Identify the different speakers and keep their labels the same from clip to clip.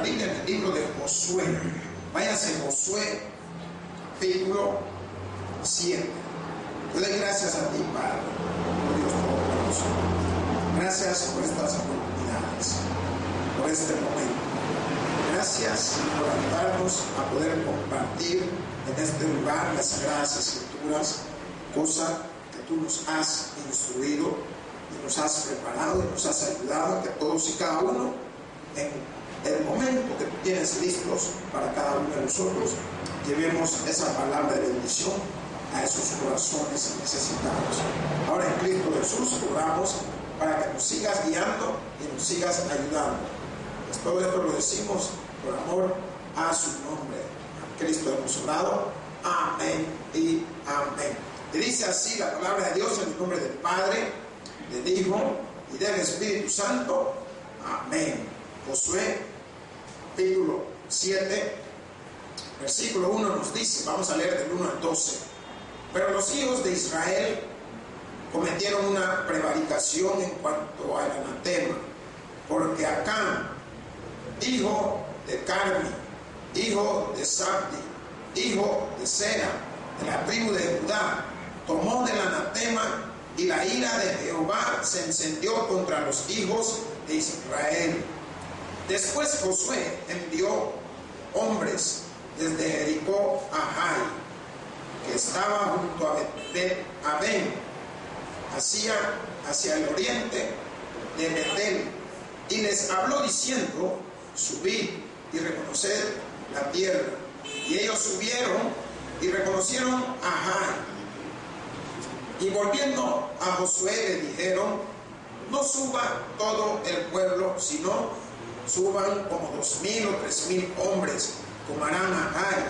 Speaker 1: Biblia en el libro de Josué. Váyase Josué, capítulo 7. Yo doy gracias a ti, Padre, por Dios Todopoderoso. Gracias por estas oportunidades, por este momento. Gracias por ayudarnos a poder compartir en este lugar las Sagradas Escrituras, cosa que tú nos has instruido y nos has preparado y nos has ayudado a que todos y cada uno, en el momento que tú tienes listos para cada uno de nosotros, llevemos esa palabra de bendición a esos corazones necesitados. Ahora en Cristo Jesús oramos para que nos sigas guiando y nos sigas ayudando. Pues todo esto lo decimos por amor a su nombre. A Cristo hemos orado. Amén y amén. Y dice así la palabra de Dios en el nombre del Padre, del Hijo y del Espíritu Santo. Amén. Josué, capítulo 7, versículo 1 nos dice, vamos a leer del 1 al 12. Pero los hijos de Israel cometieron una prevaricación en cuanto al anatema, porque Acán, hijo de Carmi, hijo de Sabdi, hijo de Sera, de la tribu de Judá, tomó del anatema, y la ira de Jehová se encendió contra los hijos de Israel. Después Josué envió hombres desde Jericó a Jai, que estaba junto a Bet-Aven, hacia el oriente de Betel, y les habló diciendo: subid y reconoced la tierra. Y ellos subieron y reconocieron a Jai. Y volviendo a Josué le dijeron: no suba todo el pueblo, sino suban como 2,000 o 3,000 hombres, tomarán a Jai.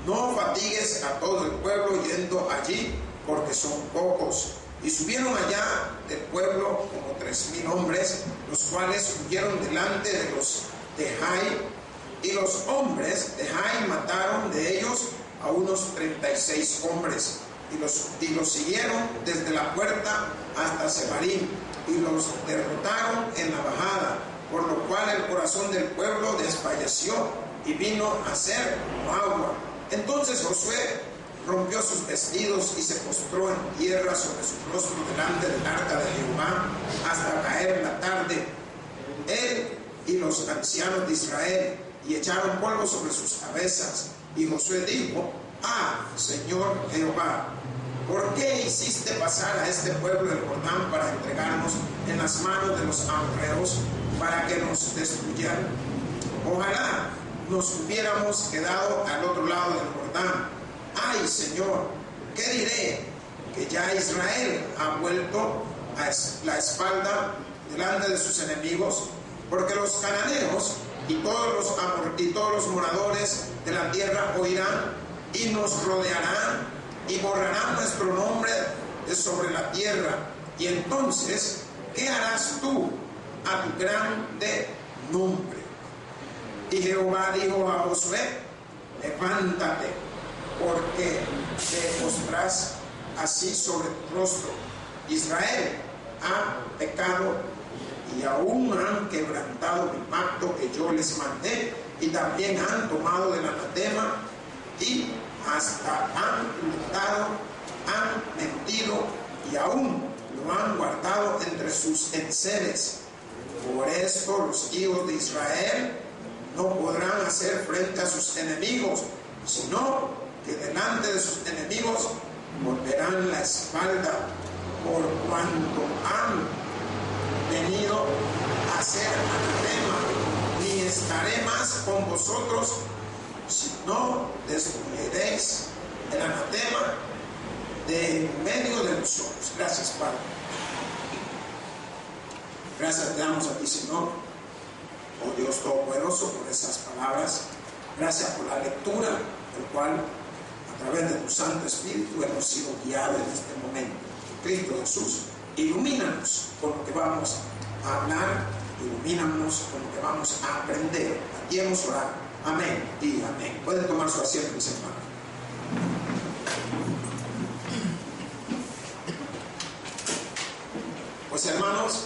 Speaker 1: No fatigues a todo el pueblo yendo allí, porque son pocos. Y subieron allá del pueblo como 3,000 hombres, los cuales huyeron delante de los de Jai. Y los hombres de Jai mataron de ellos a unos 36 hombres. Y los siguieron desde la puerta hasta Sebarim, y los derrotaron en la bajada, por lo cual el corazón del pueblo desfalleció y vino a ser como agua. Entonces Josué rompió sus vestidos y se postró en tierra sobre su rostro delante del arca de Jehová hasta caer la tarde, él y los ancianos de Israel, y echaron polvo sobre sus cabezas. Y Josué dijo: Señor Jehová, ¿por qué hiciste pasar a este pueblo del Jordán para entregarnos en las manos de los amorreos, para que nos destruyeran? Ojalá nos hubiéramos quedado al otro lado del Jordán. Ay, Señor, ¿qué diré? Que ya Israel ha vuelto la espalda delante de sus enemigos, porque los cananeos y todos los moradores de la tierra oirán y nos rodearán y borrarán nuestro nombre de sobre la tierra. Y entonces, ¿qué harás tú a tu grande nombre? Y Jehová dijo a Josué: levántate, porque te postrarás así sobre tu rostro. Israel ha pecado y aún han quebrantado mi pacto que yo les mandé, y también han tomado del anatema, y hasta han hurtado, han mentido, y aún lo han guardado entre sus enseres. Por esto los hijos de Israel no podrán hacer frente a sus enemigos, sino que delante de sus enemigos volverán la espalda, por cuanto han venido a ser anatema. Ni estaré más con vosotros, si no destruiréis el anatema de en medio de nosotros. Gracias, Padre. Gracias te damos a ti, Señor, oh Dios Todopoderoso, por esas palabras. Gracias por la lectura, del cual a través de tu Santo Espíritu hemos sido guiados en este momento. Cristo Jesús, ilumínanos con lo que vamos a hablar, ilumínanos con lo que vamos a aprender. A ti hemos orado. Amén y amén. Pueden tomar su asiento, mis hermanos. Pues hermanos,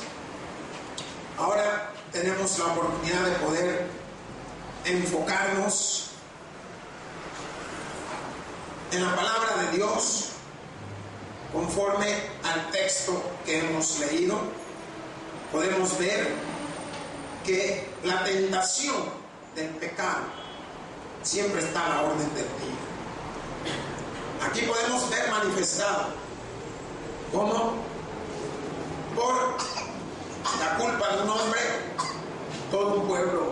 Speaker 1: ahora tenemos la oportunidad de poder enfocarnos en la palabra de Dios conforme al texto que hemos leído. Podemos ver que la tentación del pecado siempre está a la orden del día. Aquí podemos ver manifestado cómo por la culpa de un hombre todo un pueblo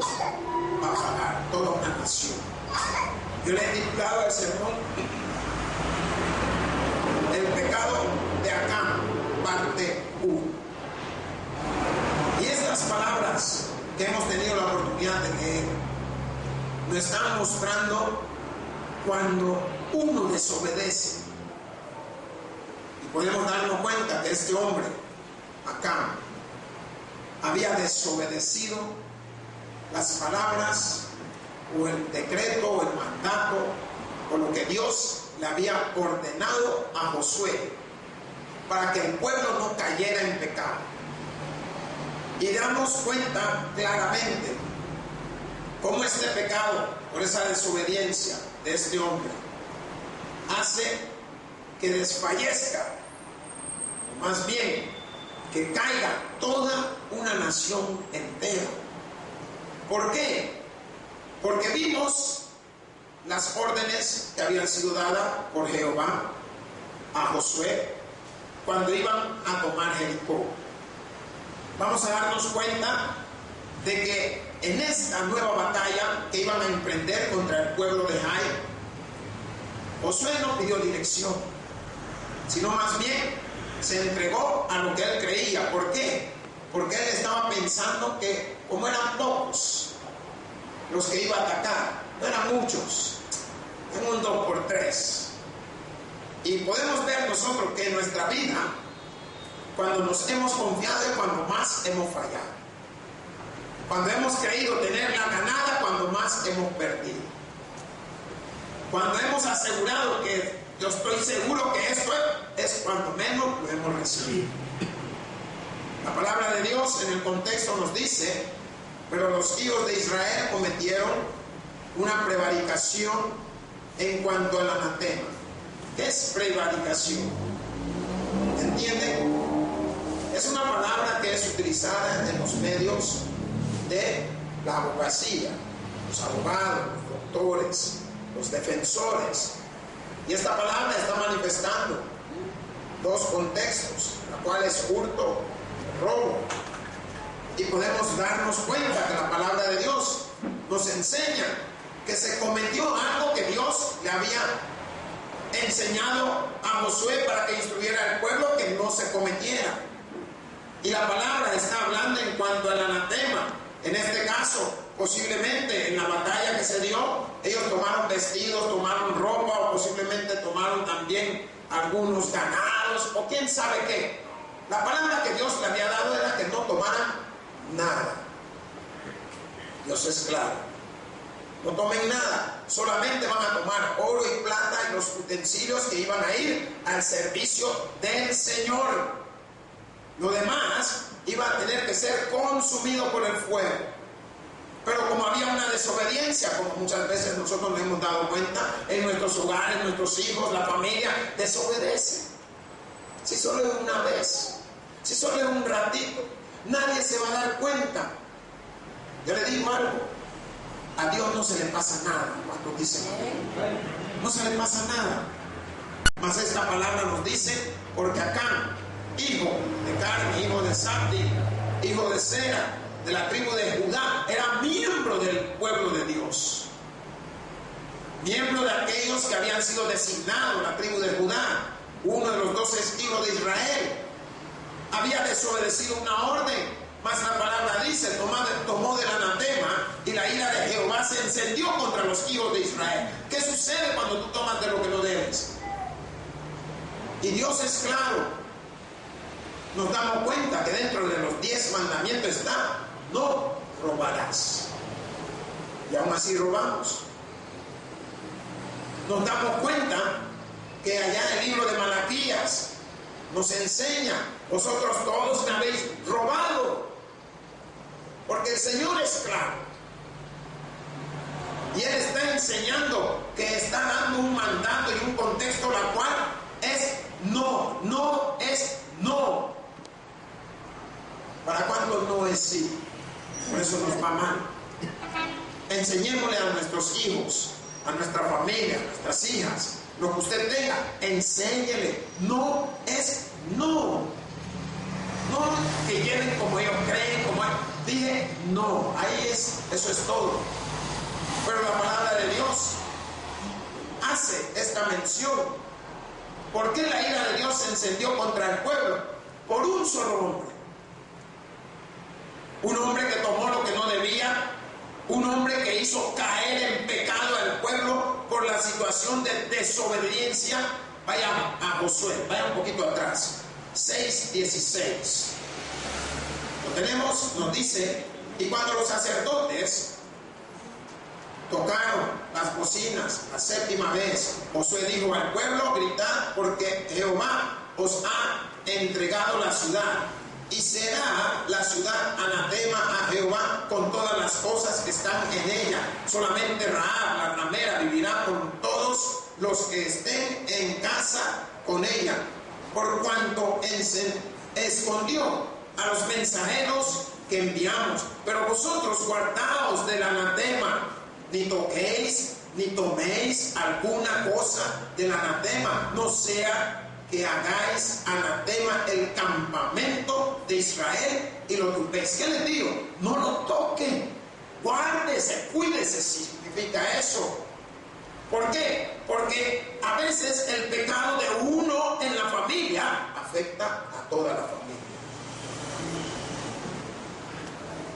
Speaker 1: va a pagar, toda una nación. Yo le he titulado el sermón El pecado de Acán, parte 1. Y estas palabras que hemos tenido la oportunidad de leer nos están mostrando cuando uno desobedece. Y podemos darnos cuenta que este hombre, Acán, había desobedecido las palabras o el decreto o el mandato o lo que Dios le había ordenado a Josué para que el pueblo no cayera en pecado. Y damos cuenta claramente cómo este pecado, por esa desobediencia de este hombre, hace que desfallezca, más bien que caiga toda una nación entera. ¿Por qué? Porque vimos las órdenes que habían sido dadas por Jehová a Josué cuando iban a tomar Jericó. Vamos a darnos cuenta de que en esta nueva batalla que iban a emprender contra el pueblo de Jai, Josué no pidió dirección, sino más bien se entregó a lo que él creía. ¿Por qué? Porque él estaba pensando que como eran pocos los que iba a atacar, no eran muchos, en un 2x3. Y podemos ver nosotros que en nuestra vida, cuando nos hemos confiado es cuando más hemos fallado. Cuando hemos creído tener la ganada, cuando más hemos perdido. Cuando hemos asegurado que yo estoy seguro que esto es cuando menos lo hemos recibido. La palabra de Dios en el contexto nos dice: pero los hijos de Israel cometieron una prevaricación en cuanto al anatema. ¿Qué es prevaricación? ¿Entienden? Es una palabra que es utilizada en los medios de la abogacía, los abogados, los doctores, los defensores. Y esta palabra está manifestando dos contextos, la cual es hurto, robo. Y podemos darnos cuenta que la palabra de Dios nos enseña que se cometió algo que Dios le había enseñado a Josué para que instruyera al pueblo que no se cometiera. Y la palabra está hablando en cuanto al anatema. En este caso, posiblemente en la batalla que se dio, ellos tomaron vestidos, tomaron ropa, o posiblemente tomaron también algunos ganados, o quién sabe qué. La palabra que Dios le había dado era que no tomaran nada. Dios es claro. No tomen nada, solamente van a tomar oro y plata y los utensilios que iban a ir al servicio del Señor. Lo demás iba a tener que ser consumido por el fuego. Pero como había una desobediencia, como muchas veces nosotros nos hemos dado cuenta en nuestros hogares, nuestros hijos, la familia, desobedece. Si solo es una vez, si solo es un ratito, nadie se va a dar cuenta. Yo le digo algo, a Dios no se le pasa nada cuando dice no se le pasa nada. Mas esta palabra nos dice, porque Acán, hijo de Carmi, hijo de Sabdi, hijo de Sera, de la tribu de Judá, era miembro del pueblo de Dios, miembro de aquellos que habían sido designados, la tribu de Judá, uno de los 12 hijos de Israel. Había desobedecido una orden, mas la palabra dice, tomó del anatema y la ira de Jehová se encendió contra los hijos de Israel. ¿Qué sucede cuando tú tomas de lo que no debes? Y Dios es claro. Nos damos cuenta que dentro de los 10 mandamientos está: no robarás. Y aún así robamos. Nos damos cuenta que allá en el libro de Malaquías nos enseña: vosotros todos me habéis robado. Porque el Señor es claro. Y él está enseñando que está dando un mandato y un contexto, la cual es no, no es no. ¿Para cuándo no es sí? Por eso nos va mal. Enseñémosle a nuestros hijos, a nuestra familia, a nuestras hijas, lo que usted tenga, enséñele. No es no. No que lleven como ellos creen, como dije no. Ahí es, eso es todo. Pero la palabra de Dios hace esta mención. ¿Por qué la ira de Dios se encendió contra el pueblo? Por un solo hombre. Un hombre que tomó lo que no debía. Un hombre que hizo caer en pecado al pueblo por la situación de desobediencia. Vaya a Josué, vaya un poquito atrás. 6:16. Lo tenemos, nos dice, y cuando los sacerdotes tocaron las bocinas la séptima vez, Josué dijo al pueblo: gritad, porque Jehová os ha entregado la ciudad, y será la ciudad anatema a Jehová con todas las cosas que están en ella. Solamente Rahab, la ramera, vivirá con todos los que estén en casa con ella, por cuanto escondió a los mensajeros que enviamos. Pero vosotros guardaos del anatema, ni toquéis ni toméis alguna cosa del anatema, no sea que hagáis anatema el campamento de Israel y lo turbéis. ¿Qué les digo? No lo toquen, guárdese, cuídese, significa eso. ¿Por qué? Porque a veces el pecado de uno en la familia afecta a toda la familia.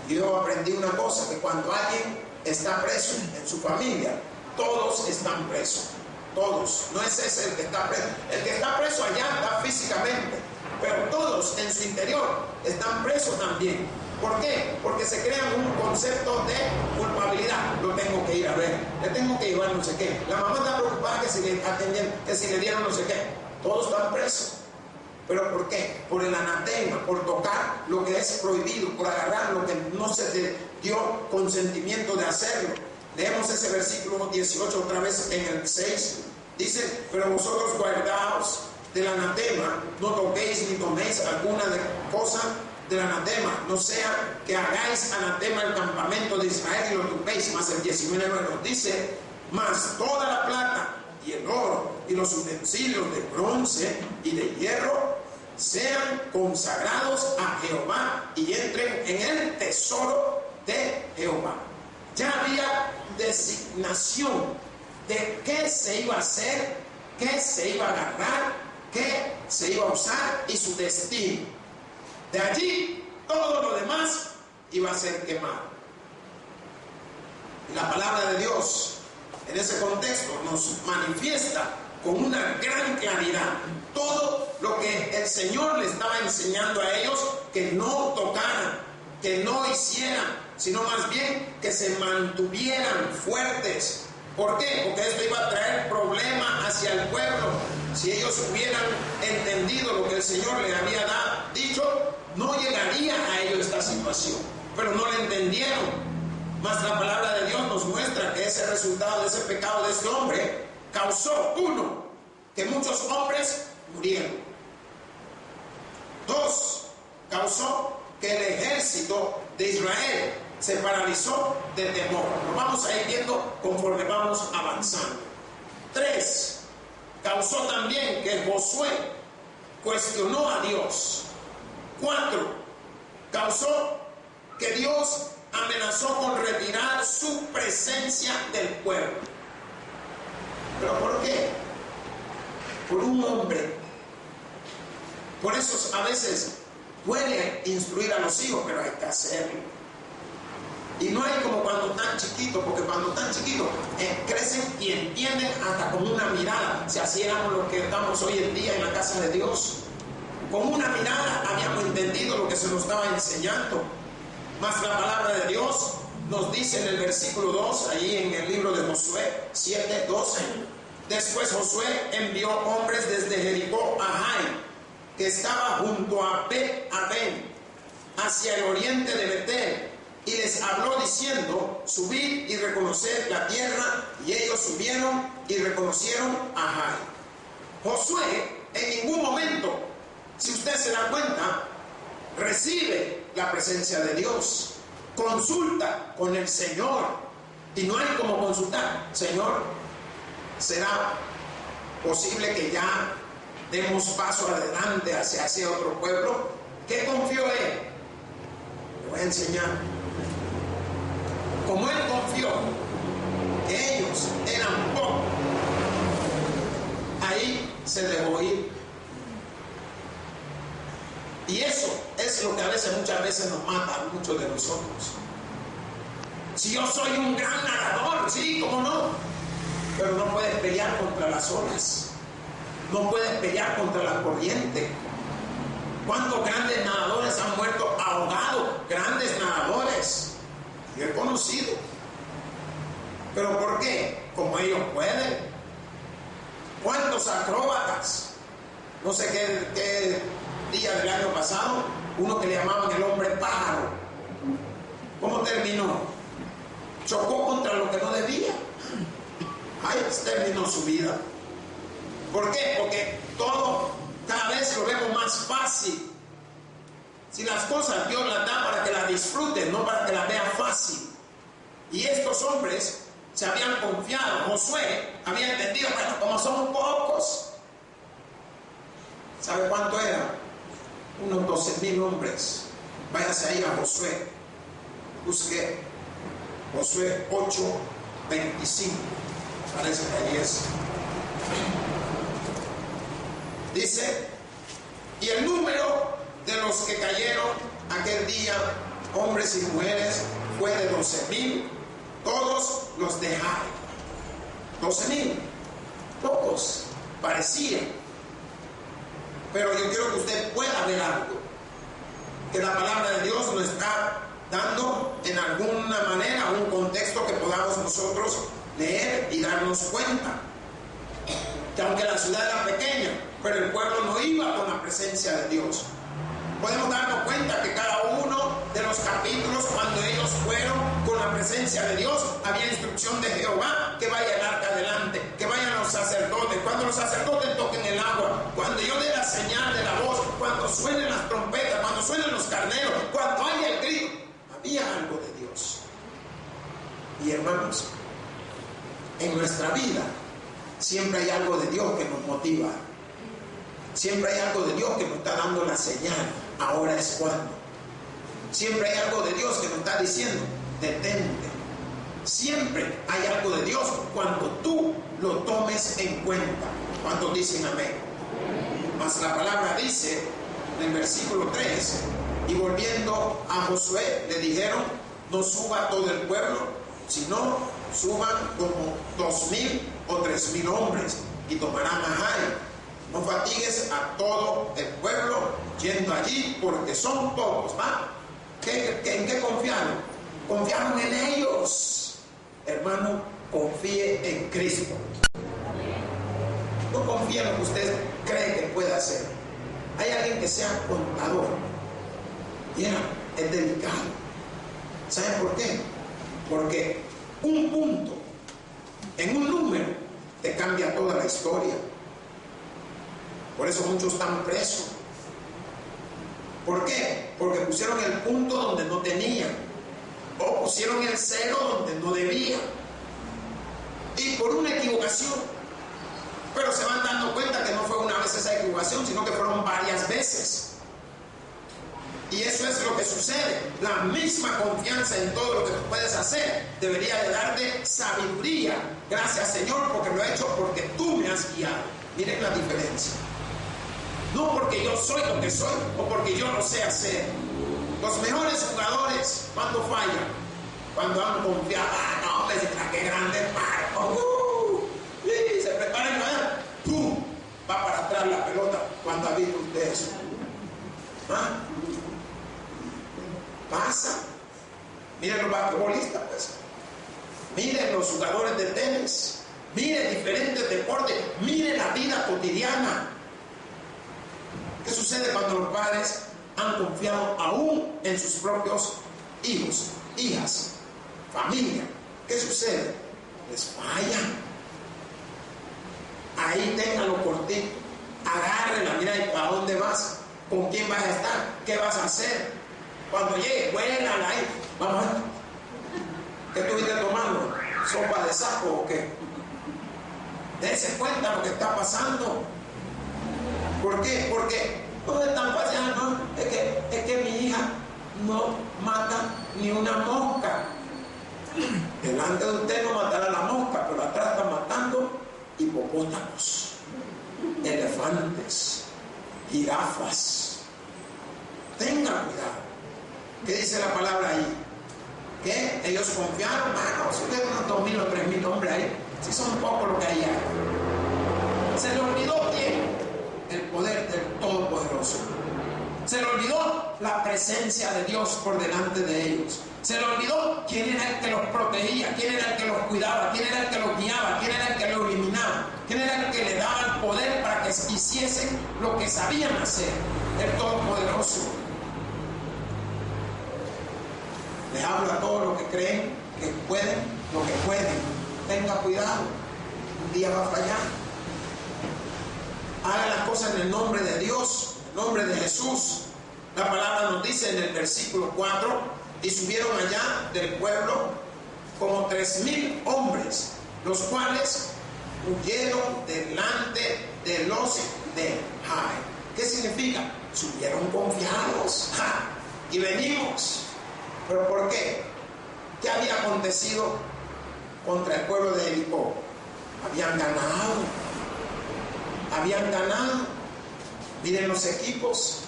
Speaker 1: Yo aprendí una cosa, que cuando alguien está preso en su familia, todos están presos. Todos, no es ese el que está preso. El que está preso allá está físicamente, pero todos en su interior están presos también. ¿Por qué? Porque se crean un concepto de culpabilidad. Lo tengo que ir a ver, le tengo que llevar no sé qué. La mamá está preocupada que si le atendieron, que si le dieron no sé qué. Todos están presos. ¿Pero por qué? Por el anatema, por tocar lo que es prohibido, por agarrar lo que no se te dio consentimiento de hacerlo. Leemos ese versículo 18 otra vez en el 6. Dice: pero vosotros guardaos del anatema, no toquéis ni toméis alguna cosa del anatema, no sea que hagáis anatema el campamento de Israel y lo turbéis. Más el 19 nos dice: mas toda la plata y el oro y los utensilios de bronce y de hierro sean consagrados a Jehová y entren en el tesoro de Jehová. Ya había designación de qué se iba a hacer, qué se iba a agarrar, qué se iba a usar y su destino. De allí todo lo demás iba a ser quemado. Y la palabra de Dios en ese contexto nos manifiesta con una gran claridad todo lo que el Señor le estaba enseñando a ellos que no tocaran, que no hicieran, sino más bien que se mantuvieran fuertes. ¿Por qué? Porque esto iba a traer problema hacia el pueblo. Si ellos hubieran entendido lo que el Señor les había dicho, no llegaría a ellos esta situación. Pero no lo entendieron. Mas la palabra de Dios nos muestra que ese resultado de ese pecado de este hombre causó, uno, que muchos hombres murieron. Dos, causó que el ejército de Israel se paralizó de temor. Lo vamos a ir viendo conforme vamos avanzando. 3. Causó también que Josué cuestionó a Dios. 4. Causó que Dios amenazó con retirar su presencia del pueblo. ¿Pero por qué? Por un hombre. Por eso a veces puede instruir a los hijos, pero hay que hacerlo. Y no hay como cuando están chiquitos, porque cuando están chiquitos crecen y entienden hasta con una mirada. Si así éramos los que estamos hoy en día en la casa de Dios, con una mirada habíamos entendido lo que se nos estaba enseñando. Mas la palabra de Dios nos dice en el versículo 2, ahí en el libro de Josué 7:12. Después Josué envió hombres desde Jericó a Jai, que estaba junto a Bet-Aben, hacia el oriente de Betel, y les habló diciendo: subid y reconoced la tierra. Y ellos subieron y reconocieron a Jai. Josué en ningún momento, si usted se da cuenta, recibe la presencia de Dios, consulta con el Señor, y no hay como consultar: Señor, ¿será posible que ya demos paso adelante hacia ese otro pueblo? ¿Qué confió él? Le voy a enseñar. Como él confió que ellos eran pocos, ahí se dejó ir. Y eso es lo que muchas veces nos mata a muchos de nosotros. Si yo soy un gran nadador, sí, ¿cómo no? Pero no puedes pelear contra las olas, no puedes pelear contra la corriente. ¿Cuántos grandes nadadores han muerto ahogados? Grandes nadadores. Yo he conocido. ¿Pero por qué? Como ellos pueden. ¿Cuántos acróbatas? No sé qué día del año pasado, uno que le llamaban el hombre pájaro. ¿Cómo terminó? Chocó contra lo que no debía. Ahí terminó su vida. ¿Por qué? Porque todo cada vez lo vemos más fácil. Si las cosas Dios las da para que las disfruten, no para que las vean fácil. Y estos hombres se habían confiado. Josué había entendido: bueno, como somos pocos. ¿Sabe cuánto eran? Unos 12,000 hombres. Váyase ahí a Josué. Busque Josué 8:25. Parece que ahí es. Dice: y el número de los que cayeron aquel día, hombres y mujeres, fue de 12,000, todos los de Jai. 12,000, pocos, parecían. Pero yo quiero que usted pueda ver algo, que la palabra de Dios nos está dando en alguna manera un contexto que podamos nosotros leer y darnos cuenta. Que aunque la ciudad era pequeña, pero el pueblo no iba con la presencia de Dios. Podemos darnos cuenta que cada uno de los capítulos, cuando ellos fueron con la presencia de Dios, había instrucción de Jehová: que vaya el arca adelante, que vayan los sacerdotes. Cuando los sacerdotes toquen el agua, cuando yo dé la señal de la voz, cuando suenen las trompetas, cuando suenen los carneros, cuando haya el grito, había algo de Dios. Y hermanos, en nuestra vida siempre hay algo de Dios que nos motiva. Siempre hay algo de Dios que nos está dando la señal: ahora es cuando. Siempre hay algo de Dios que nos está diciendo: detente. Siempre hay algo de Dios cuando tú lo tomes en cuenta. ¿Cuántos dicen amén? Mas la palabra dice en el versículo 3: y volviendo a Josué le dijeron: no suba todo el pueblo, sino suban como 2,000 o 3,000 hombres y tomarán a Jai. No fatigues a todo el pueblo yendo allí, porque son pocos. ¿Va? ¿En qué confiaron? Confiaron en ellos. Hermano, confíe en Cristo. No confíe en lo que usted cree que puede hacer. Hay alguien que sea contador. Mira, es delicado. ¿Saben por qué? Porque un punto en un número te cambia toda la historia. Por eso muchos están presos. ¿Por qué? Porque pusieron el punto donde no tenían, o pusieron el cero donde no debían, y por una equivocación. Pero se van dando cuenta que no fue una vez esa equivocación, sino que fueron varias veces. Y eso es lo que sucede. La misma confianza en todo lo que tú puedes hacer debería de darte sabiduría. Gracias, Señor, porque lo he hecho porque tú me has guiado. Miren la diferencia. No porque yo soy lo que soy o porque yo lo sé hacer. Los mejores jugadores, ¿cuándo fallan? Cuando han confiado: no, hombre, qué grande marco. Se preparan y ¡pum! Va para atrás la pelota. ¿Cuándo ha visto usted eso? ¿Ah? Pasa. Miren los basquetbolistas, pues. Miren los jugadores de tenis. Miren diferentes deportes. Miren la vida cotidiana. ¿Qué sucede cuando los padres han confiado aún en sus propios hijos? hijas, familia. ¿Qué sucede? Les fallan. Ahí téngalo cortito. Agárrela, mira, ¿y para dónde vas? ¿Con quién vas a estar? ¿Qué vas a hacer? Cuando llegue, vuélala ahí. Vamos a ver. ¿Qué estuviste tomando? ¿Sopa de saco o qué? Dense cuenta de lo que está pasando. ¿Por qué? Porque no es tan fácil. No, es que mi hija no mata ni una mosca. Delante de usted no matará la mosca, pero atrás está matando hipopótamos, elefantes, jirafas. Tenga cuidado. ¿Qué dice la palabra ahí? Que ellos confiaron, si ustedes unos 2,000 o 3,000 hombres ahí, si son pocos lo que hay ahí. Se le olvidó quién, el poder del Todopoderoso. Se le olvidó la presencia de Dios por delante de ellos. Se le olvidó quién era el que los protegía, quién era el que los cuidaba, quién era el que los guiaba, quién era el que los eliminaba, quién era el que le daba el poder para que hiciesen lo que sabían hacer, el Todopoderoso. Les hablo a todos los que creen que pueden lo que pueden. Tenga cuidado, un día va a fallar. Hagan las cosas en el nombre de Dios, en el nombre de Jesús. La palabra nos dice en el versículo 4: y subieron allá del pueblo como 3,000 hombres, los cuales huyeron delante de los de Jai. ¿Qué significa? Subieron confiados. Y venimos. ¿Pero por qué? ¿Qué había acontecido contra el pueblo de Jericó? Habían ganado. Miren los equipos,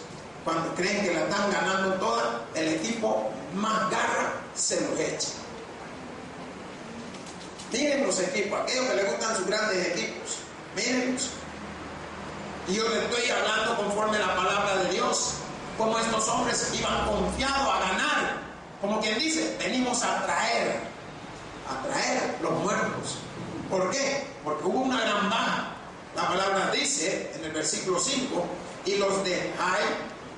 Speaker 1: cuando creen que la están ganando toda, el equipo más garra se los echa. Miren los equipos, aquellos que les gustan sus grandes equipos, mírenlos. Y yo les estoy hablando conforme a la palabra de Dios, como estos hombres iban confiados a ganar. Como quien dice, venimos a traer los muertos. ¿Por qué? Porque hubo una gran baja. La palabra dice en el versículo 5: y los de Jai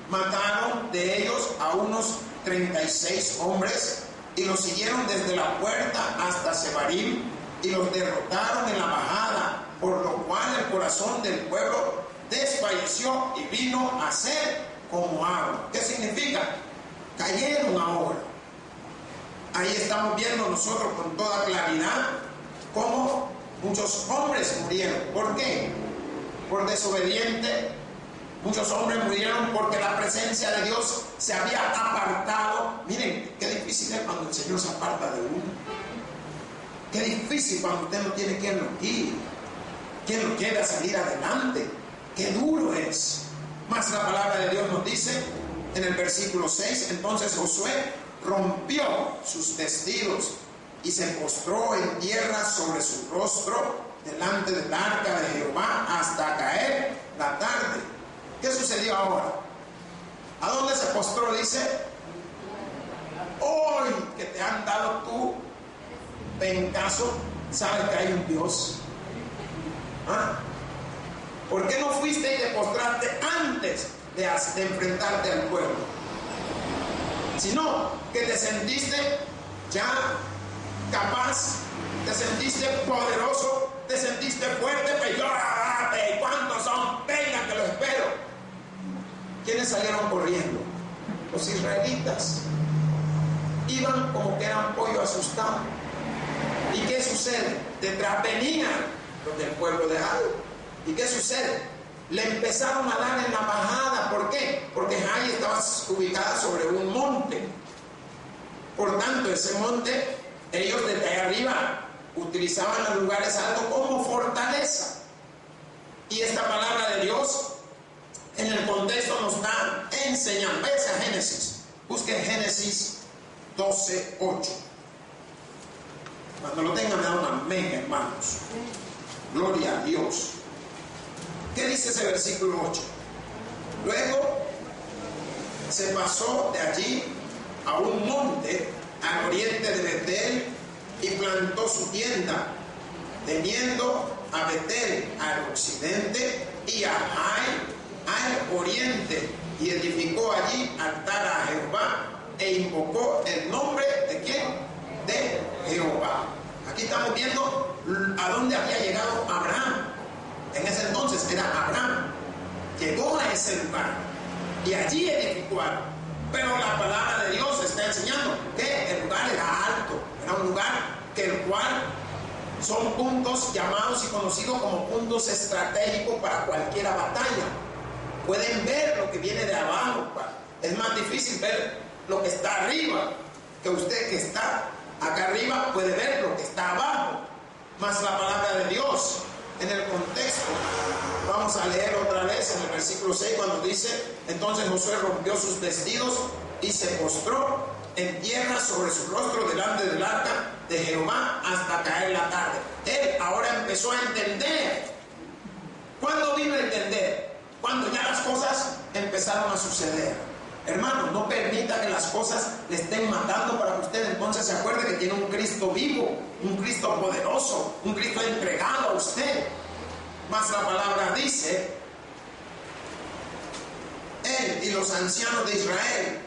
Speaker 1: mataron de ellos a unos 36 hombres y los siguieron desde la puerta hasta Sebarim y los derrotaron en la bajada, por lo cual el corazón del pueblo desfalleció y vino a ser como agua. ¿Qué significa? Cayeron ahora. Ahí estamos viendo nosotros con toda claridad cómo muchos hombres murieron. ¿Por qué? Por desobediente. Muchos hombres murieron porque la presencia de Dios se había apartado. Miren, qué difícil es cuando el Señor se aparta de uno. Qué difícil cuando usted no tiene quien lo guíe, quien lo quiera salir adelante. Qué duro es. Más la palabra de Dios nos dice en el versículo 6: entonces Josué rompió sus vestidos y se postró en tierra sobre su rostro delante del arca de Jehová hasta caer la tarde. ¿Qué sucedió ahora? ¿A dónde se postró? Dice: hoy que te han dado tú pencazo, sabes que hay un Dios. ¿Por qué no fuiste y te postraste antes de enfrentarte al pueblo? Sino que te sentiste ya capaz, te sentiste poderoso, te sentiste fuerte, pero llórate. ¿Cuántos son? Venga que lo espero. ¿Quiénes salieron corriendo? Los israelitas. Iban como que eran pollo asustado. ¿Y qué sucede? Detrás venían los del pueblo de Jai. ¿Y qué sucede? Le empezaron a dar en la bajada. ¿Por qué? Porque Jai estaba ubicada sobre un monte. Por tanto, ese monte, ellos desde ahí arriba utilizaban los lugares altos como fortaleza. Y esta palabra de Dios en el contexto nos está enseñando. Váyase a Génesis. Busquen Génesis 12:8. Cuando lo tengan me dan un amén, hermanos. Gloria a Dios. ¿Qué dice ese versículo 8? Luego se pasó de allí a un monte al oriente de Betel y plantó su tienda, teniendo a Betel al occidente y a Jai al oriente, y edificó allí altar a Jehová e invocó el nombre ¿de quién? De Jehová. Aquí estamos viendo a dónde había llegado Abraham. En ese entonces era Abraham. Llegó a ese lugar y allí edificó algo. Pero la palabra de Dios está enseñando que el lugar era alto, era un lugar que el cual son puntos llamados y conocidos como puntos estratégicos para cualquier batalla. Pueden ver lo que viene de abajo. Es más difícil ver lo que está arriba, que usted que está acá arriba puede ver lo que está abajo. Mas la palabra de Dios en el contexto, vamos a leer otra vez en el versículo 6 cuando dice: entonces Josué rompió sus vestidos y se postró en tierra sobre su rostro delante del arca de Jehová hasta caer la tarde. Él ahora empezó a entender. ¿Cuándo vino a entender? Cuando ya las cosas empezaron a suceder. Hermano, no permita que las cosas le estén matando para que usted entonces se acuerde que tiene un Cristo vivo, un Cristo poderoso, un Cristo entregado a usted. Mas la palabra dice: él y los ancianos de Israel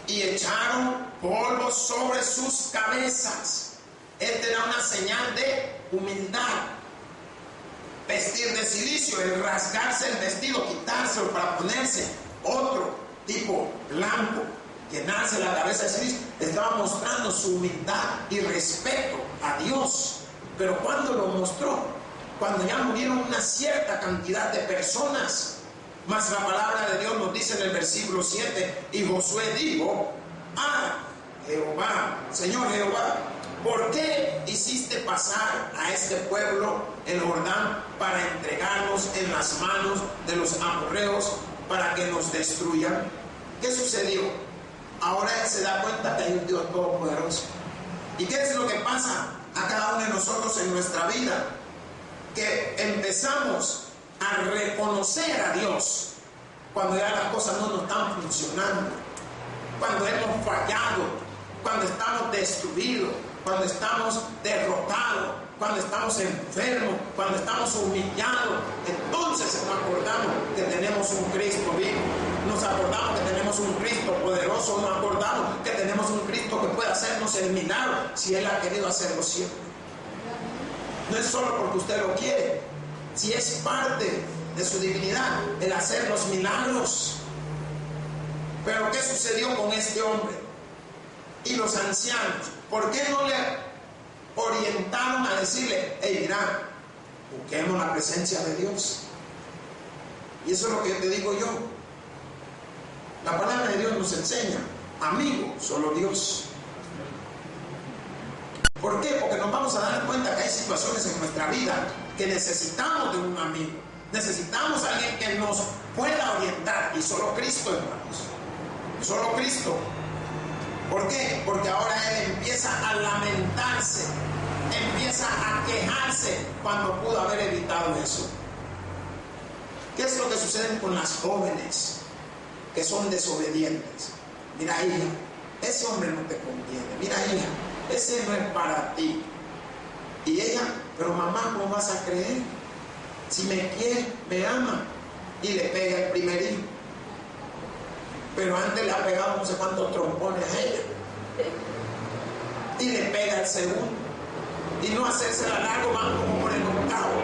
Speaker 1: y echaron polvo sobre sus cabezas. Él te da una señal de humildad. Vestir de silicio, el rasgarse el vestido, quitárselo para ponerse otro tipo blanco, llenarse la cabeza de silicio, estaba mostrando su humildad y respeto a Dios. Pero ¿cuándo lo mostró? Cuando ya murieron una cierta cantidad de personas. Mas la palabra de Dios nos dice en el versículo 7: y Josué dijo a Jehová: Señor Jehová, ¿por qué hiciste pasar a este pueblo el Jordán para entregarnos en las manos de los amorreos para que nos destruyan? ¿Qué sucedió? Ahora él se da cuenta que hay un Dios todopoderoso. ¿Y qué es lo que pasa a cada uno de nosotros en nuestra vida? Que empezamos a reconocer a Dios cuando ya las cosas no nos están funcionando, cuando hemos fallado, cuando estamos destruidos, cuando estamos derrotados, cuando estamos enfermos, cuando estamos humillados. Entonces nos acordamos que tenemos un Cristo vivo, nos acordamos que tenemos un Cristo poderoso, nos acordamos que tenemos un Cristo que puede hacernos el milagro si Él ha querido hacerlo siempre. No es solo porque usted lo quiere, si es parte de su divinidad el hacer los milagros. Pero ¿qué sucedió con este hombre y los ancianos? ¿Por qué no le orientaron a decirle: hey, mira, busquemos la presencia de Dios? Y eso es lo que yo te digo yo. La palabra de Dios nos enseña: amigo, solo Dios. ¿Por qué? Porque nos vamos a dar cuenta que hay situaciones en nuestra vida que necesitamos de un amigo. Necesitamos a alguien que nos pueda orientar. Y solo Cristo, hermanos. Solo Cristo. ¿Por qué? Porque ahora él empieza a lamentarse, empieza a quejarse cuando pudo haber evitado eso. ¿Qué es lo que sucede con las jóvenes que son desobedientes? Mira, hija, ese hombre no te conviene. Mira, hija, ese no es para ti. Y ella: pero mamá, ¿cómo vas a creer? Si me quiere, me ama. Y le pega el primer hijo. Pero antes le ha pegado no sé cuántos trompones a ella. Y le pega el segundo. Y no hacerse la largo, van como por el octavo.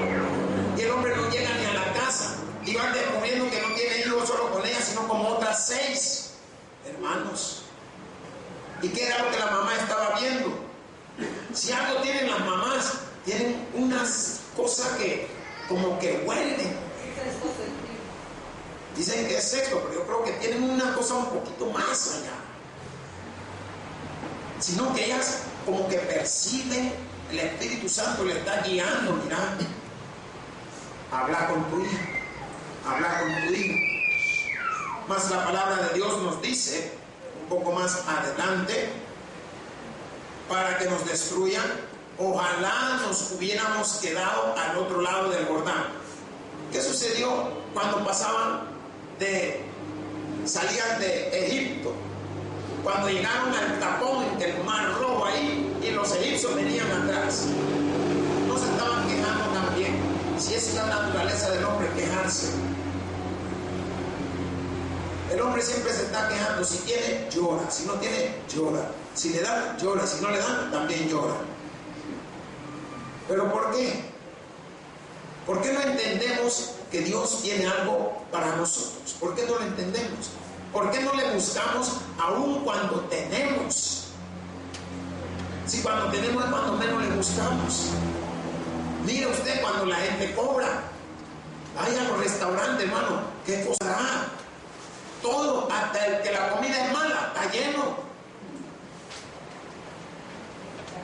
Speaker 1: Y el hombre no llega ni a la casa. Y van descubriendo que no tiene hijos solo con ella, sino como otras 6 hermanos. ¿Y qué era lo que la mamá estaba viendo? Si algo tienen las mamás, tienen unas cosas que como que huelen. Dicen que es sexo, pero yo creo que tienen una cosa un poquito más allá. Sino que ellas como que perciben, el Espíritu Santo le está guiando. Mira, habla con tu hijo, habla con tu hijo. Mas la palabra de Dios nos dice un poco más adelante: para que nos destruyan, ojalá nos hubiéramos quedado al otro lado del Jordán. ¿Qué sucedió cuando salían de Egipto? Cuando llegaron al tapón entre el Mar Rojo ahí y los egipcios venían atrás, no se estaban quejando también. Si es la naturaleza del hombre, quejarse. El hombre siempre se está quejando. Si tiene, llora. Si no tiene, llora. Si le dan, llora. Si no le dan, también llora. ¿Pero por qué? ¿Por qué no entendemos que Dios tiene algo para nosotros? ¿Por qué no lo entendemos? ¿Por qué no le buscamos aún cuando tenemos? Si cuando tenemos es cuando menos le buscamos. Mire usted cuando la gente cobra. Vaya a los restaurantes, hermano. ¿Qué cosa hará? Todo, hasta el que la comida es mala, está lleno.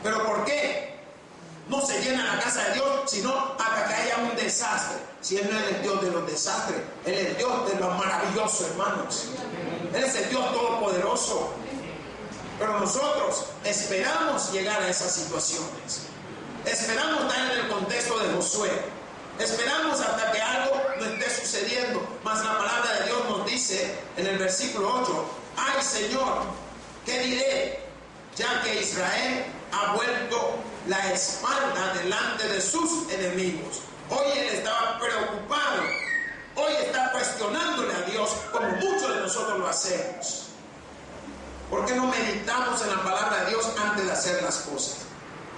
Speaker 1: ¿Pero por qué no se llena la casa de Dios, sino hasta que haya un desastre? Si Él no es el Dios de los desastres, Él es el Dios de lo maravilloso, hermanos. Él es el Dios todopoderoso. Pero nosotros esperamos llegar a esas situaciones. Esperamos estar en el contexto de Josué. Esperamos hasta que algo no esté sucediendo. Mas la palabra de Dios nos dice en el versículo 8: ay, Señor, ¿qué diré? Ya que Israel ha vuelto la espalda delante de sus enemigos. Hoy él estaba preocupado. Hoy está cuestionándole a Dios, como muchos de nosotros lo hacemos. ¿Por qué no meditamos en la palabra de Dios antes de hacer las cosas?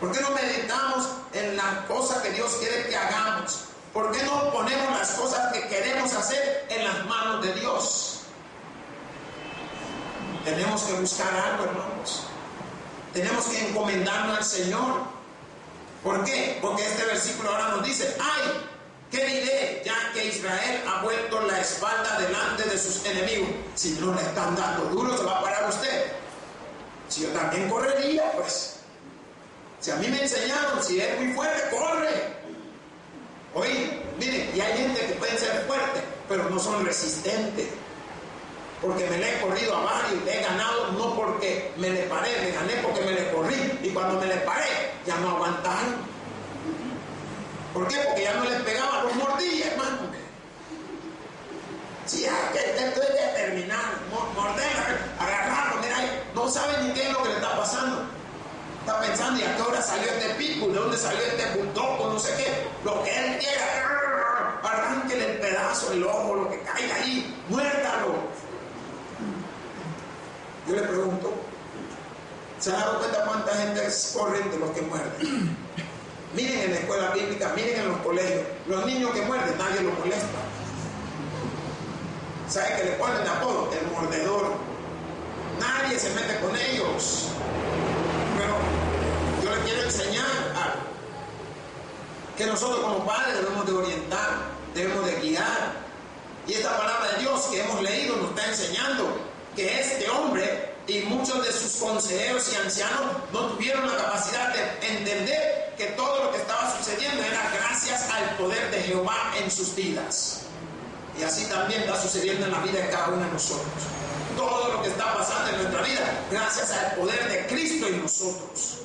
Speaker 1: ¿Por qué no meditamos en las cosas que Dios quiere que hagamos? ¿Por qué no ponemos las cosas que queremos hacer en las manos de Dios? Tenemos que buscar algo, hermanos. Tenemos que encomendarnos al Señor. ¿Por qué? Porque este versículo ahora nos dice: ay, ¿qué diré? Ya que Israel ha vuelto la espalda delante de sus enemigos. Si no le están dando duro, se va a parar usted. Si yo también correría, pues. Si a mí me enseñaron, si es muy fuerte, corre. Oye, miren, y hay gente que puede ser fuerte, pero no son resistentes. Porque me le he corrido a varios, le he ganado, no porque me le paré, le gané porque me le corrí. Y cuando me le paré, ya no aguantaron. ¿Por qué? Porque ya no les pegaba, los mordía, hermano. Si ya que estoy determinado, morder, agarrarlo, mira ahí, no sabe ni qué es lo que le está pasando. Está pensando, ¿y a qué hora salió este pico? ¿De dónde salió este bulldog? No sé qué. Lo que él quiera, arránquele el pedazo, el ojo, lo que caiga ahí, muérdalo. Yo le pregunto, ¿se han dado cuenta cuánta gente corre de los que muerden? Miren en la escuela bíblica, miren en los colegios, los niños que muerden, nadie los molesta. ¿Sabe que le ponen apodo? El mordedor. Nadie se mete con ellos. Pero yo le quiero enseñar algo. Que nosotros como padres debemos de orientar, debemos de guiar. Y esta palabra de Dios que hemos leído nos está enseñando que este hombre y muchos de sus consejeros y ancianos no tuvieron la capacidad de entender que todo lo que estaba sucediendo era gracias al poder de Jehová en sus vidas. Y así también está sucediendo en la vida de cada uno de nosotros. Todo lo que está pasando en nuestra vida, gracias al poder de Cristo en nosotros.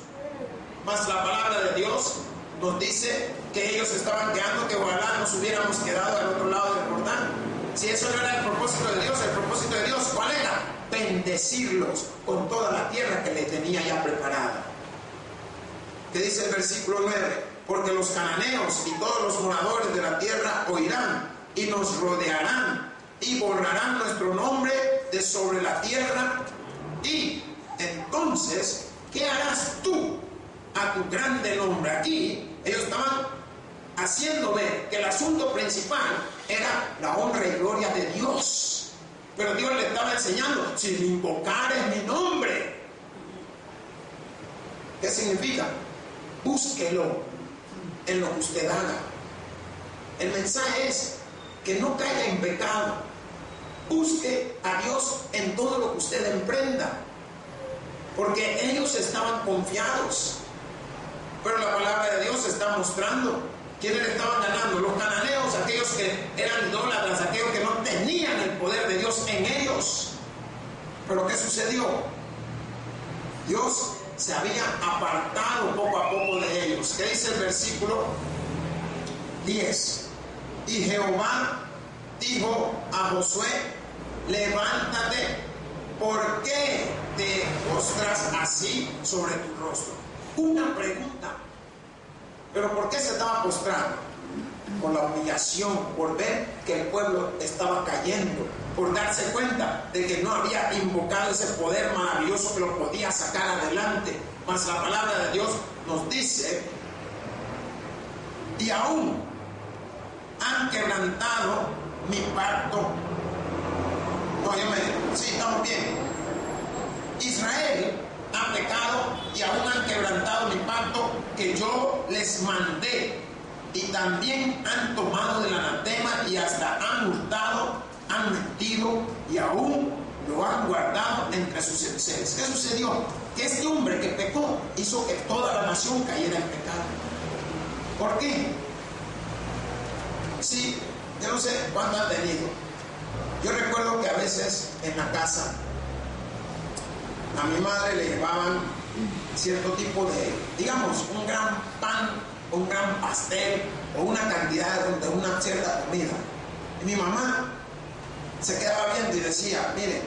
Speaker 1: Mas la palabra de Dios nos dice que ellos estaban quedando, que ojalá nos hubiéramos quedado al otro lado del Jordán. Si eso no era el propósito de Dios, el propósito de Dios, ¿cuál era? Bendecirlos con toda la tierra que le tenía ya preparada. ¿Qué dice el versículo 9? Porque los cananeos y todos los moradores de la tierra oirán y nos rodearán y borrarán nuestro nombre de sobre la tierra. Y entonces, ¿qué harás tú a tu grande nombre? Aquí ellos estaban haciendo ver que el asunto principal era la honra y gloria de Dios. Pero Dios le estaba enseñando: si me invocares mi nombre. ¿Qué significa? Búsquelo en lo que usted haga. El mensaje es que no caiga en pecado. Busque a Dios en todo lo que usted emprenda. Porque ellos estaban confiados. Pero la palabra de Dios está mostrando quiénes estaban ganando. Los cananeos, aquellos que eran idólatras, aquellos que no tenían el poder de Dios en ellos. Pero ¿qué sucedió? Dios se había apartado poco a poco de ellos. ¿Qué dice el versículo 10? Y Jehová dijo a Josué: levántate, ¿por qué te postras así sobre tu rostro? Una pregunta. ¿Pero por qué se estaba postrando? por la humillación, por ver que el pueblo estaba cayendo, por darse cuenta de que no había invocado ese poder maravilloso que lo podía sacar adelante. Mas la palabra de Dios nos dice, y aún han quebrantado mi pacto. Sí, estamos bien. Israel ha pecado y aún han quebrantado mi pacto que yo les mandé, y también han tomado del anatema y hasta han hurtado, han mentido y aún lo han guardado entre sus enseres. ¿Qué sucedió? Que este hombre que pecó hizo que toda la nación cayera en pecado. ¿Por qué? Sí, yo no sé cuánto han tenido. Yo recuerdo que a veces en la casa a mi madre le llevaban cierto tipo de, digamos, un gran pan, un gran pastel o una cantidad de una cierta comida. Y mi mamá se quedaba viendo y decía, miren,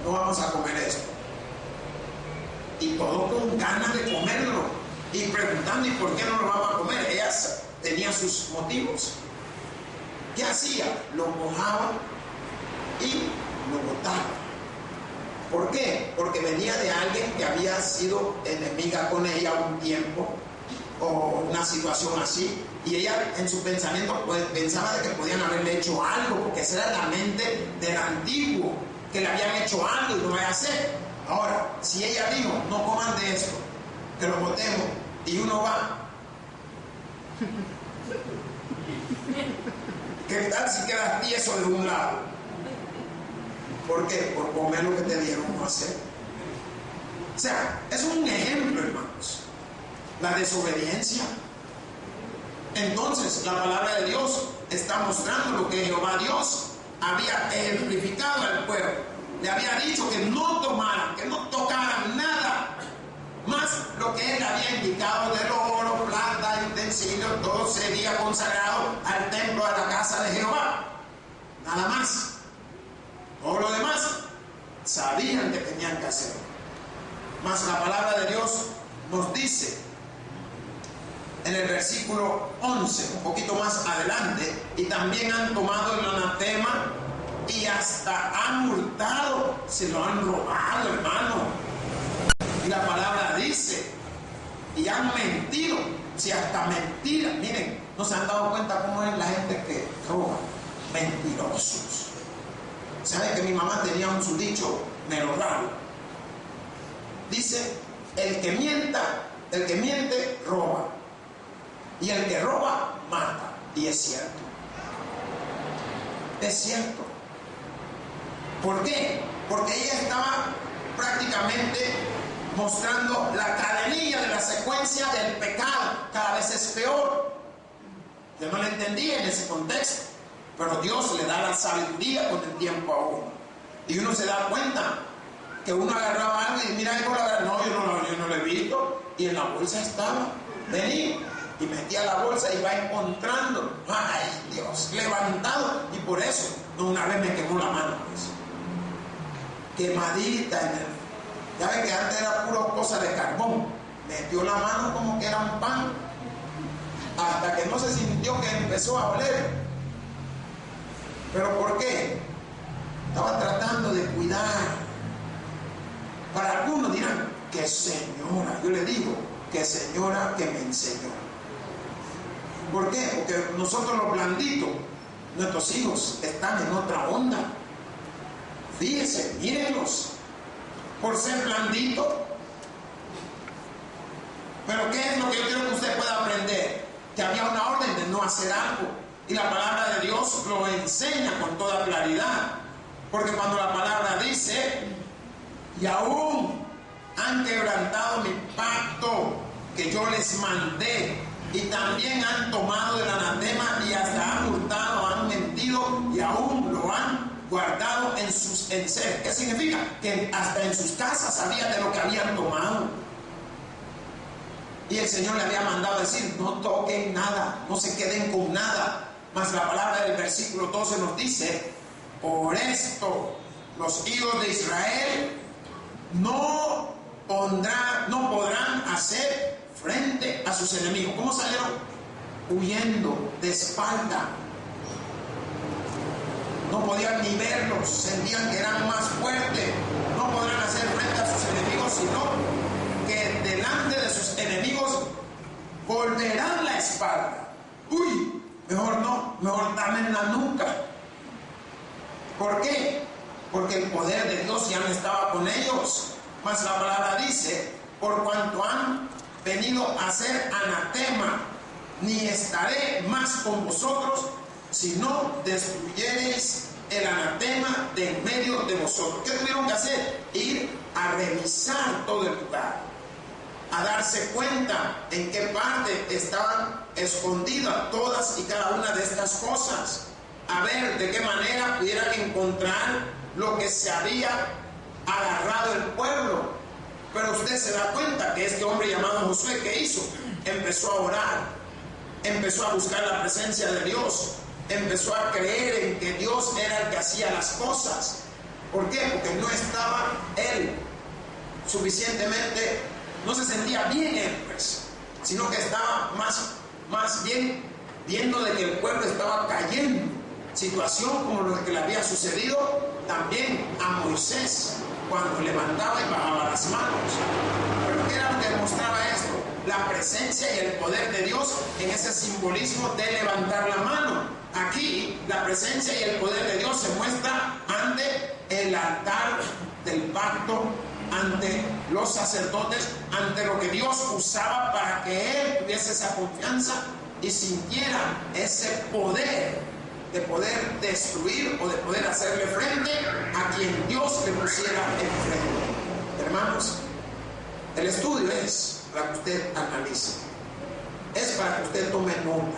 Speaker 1: no vamos a comer esto. Y todo con ganas de comerlo y preguntando, ¿y por qué no lo vamos a comer? Ella tenía sus motivos. ¿Qué hacía? Lo mojaba y lo botaba. ¿Por qué? Porque venía de alguien que había sido enemiga con ella un tiempo o una situación así, y ella en su pensamiento pues, pensaba de que podían haberle hecho algo, porque esa era la mente del antiguo, que le habían hecho algo y lo vaya a hacer. Ahora, si ella dijo, no coman de esto, que lo botemos, y uno va, ¿qué tal si quedas tieso de un lado? ¿Por qué? Por comer lo que te dieron no hacer. O sea, es un ejemplo, hermanos, la desobediencia. Entonces, la palabra de Dios está mostrando lo que Jehová Dios había ejemplificado al pueblo. Le había dicho que no tomaran, que no tocaran nada más lo que él había indicado del oro, plata, utensilios, todo sería consagrado al templo de la casa de Jehová. Nada más. Todo lo demás sabían que tenían que hacerlo. Mas la palabra de Dios nos dice en el versículo 11, un poquito más adelante, y también han tomado el anatema y hasta han hurtado, se lo han robado, hermano. Y la palabra dice, y han mentido, si hasta mentira, miren, no se han dado cuenta cómo es la gente que roba, mentirosos. ¿Sabe que mi mamá tenía un su dicho melodado? Dice, el que miente, roba. Y el que roba, mata. Y es cierto. Es cierto. ¿Por qué? Porque ella estaba prácticamente mostrando la cadenilla de la secuencia del pecado. Cada vez es peor. Yo no lo entendía en ese contexto. Pero Dios le da la sabiduría con el tiempo a uno. Y uno se da cuenta que uno agarraba algo y mira, no, yo no lo he visto. Y en la bolsa estaba. Vení. Y metía la bolsa y va encontrando. Ay, Dios, levantado. Y por eso, no, una vez me quemó la mano. Pues. Quemadita en el. Ya ven que antes era pura cosa de carbón. Metió la mano como que era un pan. Hasta que no se sintió que empezó a oler. ¿Pero por qué? Estaba tratando de cuidar. Para algunos dirán, que señora, yo le digo, que señora que me enseñó. ¿Por qué? Porque nosotros los blanditos, nuestros hijos están en otra onda. Fíjense, mírenlos, por ser blanditos. Pero ¿qué es lo que yo quiero que usted pueda aprender? Que había una orden de no hacer algo. Y la palabra de Dios lo enseña con toda claridad. Porque cuando la palabra dice, y aún han quebrantado mi pacto que yo les mandé, y también han tomado del anatema y hasta han hurtado, han mentido y aún lo han guardado en sus enseres. ¿Qué significa? Que hasta en sus casas sabían de lo que habían tomado. Y el Señor le había mandado decir, no toquen nada, no se queden con nada. Mas la palabra del versículo 12 nos dice, por esto los hijos de Israel no podrán hacer frente a sus enemigos. ¿Cómo salieron? huyendo de espalda. No podían ni verlos, sentían que eran más fuertes, no podrán hacer frente a sus enemigos, sino que delante de sus enemigos volverán la espalda. Uy, mejor no, mejor dame en la nuca. ¿Por qué? Porque el poder de Dios ya no estaba con ellos. Mas la palabra dice, por cuanto han venido a ser anatema, ni estaré más con vosotros, si no destruyereis el anatema de en medio de vosotros. ¿Qué tuvieron que hacer? Ir a revisar todo el lugar, a darse cuenta en qué parte estaban escondidas todas y cada una de estas cosas, a ver de qué manera pudieran encontrar lo que se había agarrado el pueblo. Pero usted se da cuenta que este hombre llamado Josué, ¿qué hizo? Empezó a orar, empezó a buscar la presencia de Dios, empezó a creer en que Dios era el que hacía las cosas. ¿Por qué? Porque no estaba él suficientemente, no se sentía bien él, pues, sino que estaba más bien viendo de que el pueblo estaba cayendo. Situación como lo que le había sucedido también a Moisés cuando levantaba y bajaba las manos. Pero ¿qué era lo que demostraba esto? La presencia y el poder de Dios en ese simbolismo de levantar la mano. Aquí la presencia y el poder de Dios se muestra ante el altar del pacto, ante los sacerdotes, ante lo que Dios usaba para que él tuviese esa confianza y sintiera ese poder de poder destruir o de poder hacerle frente a quien Dios le pusiera enfrente. Hermanos, el estudio es para que usted analice, es para que usted tome nota,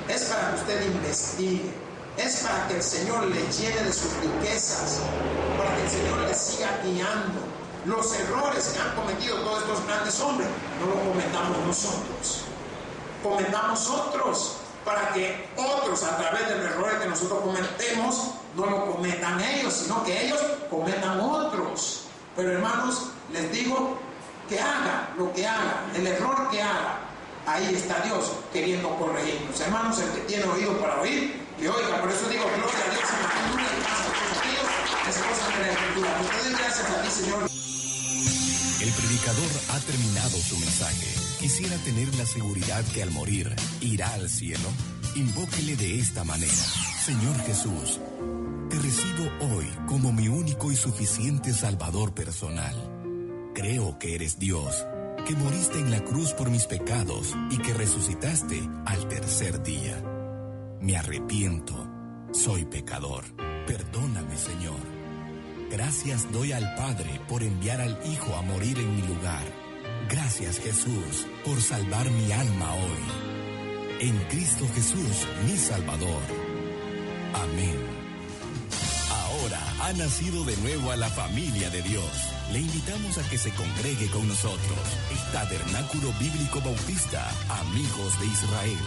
Speaker 1: es para que usted investigue, es para que el Señor le llene de sus riquezas, para que el Señor le siga guiando. Los errores que han cometido todos estos grandes hombres no los cometamos nosotros, cometamos otros, para que otros, a través de los errores que nosotros cometemos, no lo cometan ellos, sino que ellos cometan otros. Pero hermanos, les digo que haga lo que haga, el error que haga, ahí está Dios queriendo corregirnos. Hermanos, el que tiene oído para oír, que oiga. Por eso digo, gloria a Dios en la escritura y paz a todos aquellos que se gozan de la escritura. Te doy gracias a ti, Señor.
Speaker 2: El predicador ha terminado su mensaje. Quisiera tener la seguridad que al morir irá al cielo. Invóquele de esta manera: Señor Jesús, te recibo hoy como mi único y suficiente Salvador personal. Creo que eres Dios, que moriste en la cruz por mis pecados y que resucitaste al tercer día. Me arrepiento, soy pecador. Perdóname, Señor. Gracias doy al Padre por enviar al Hijo a morir en mi lugar. Gracias, Jesús, por salvar mi alma hoy. En Cristo Jesús, mi Salvador. Amén. Ahora ha nacido de nuevo a la familia de Dios. Le invitamos a que se congregue con nosotros. El Tabernáculo Bíblico Bautista, Amigos de Israel.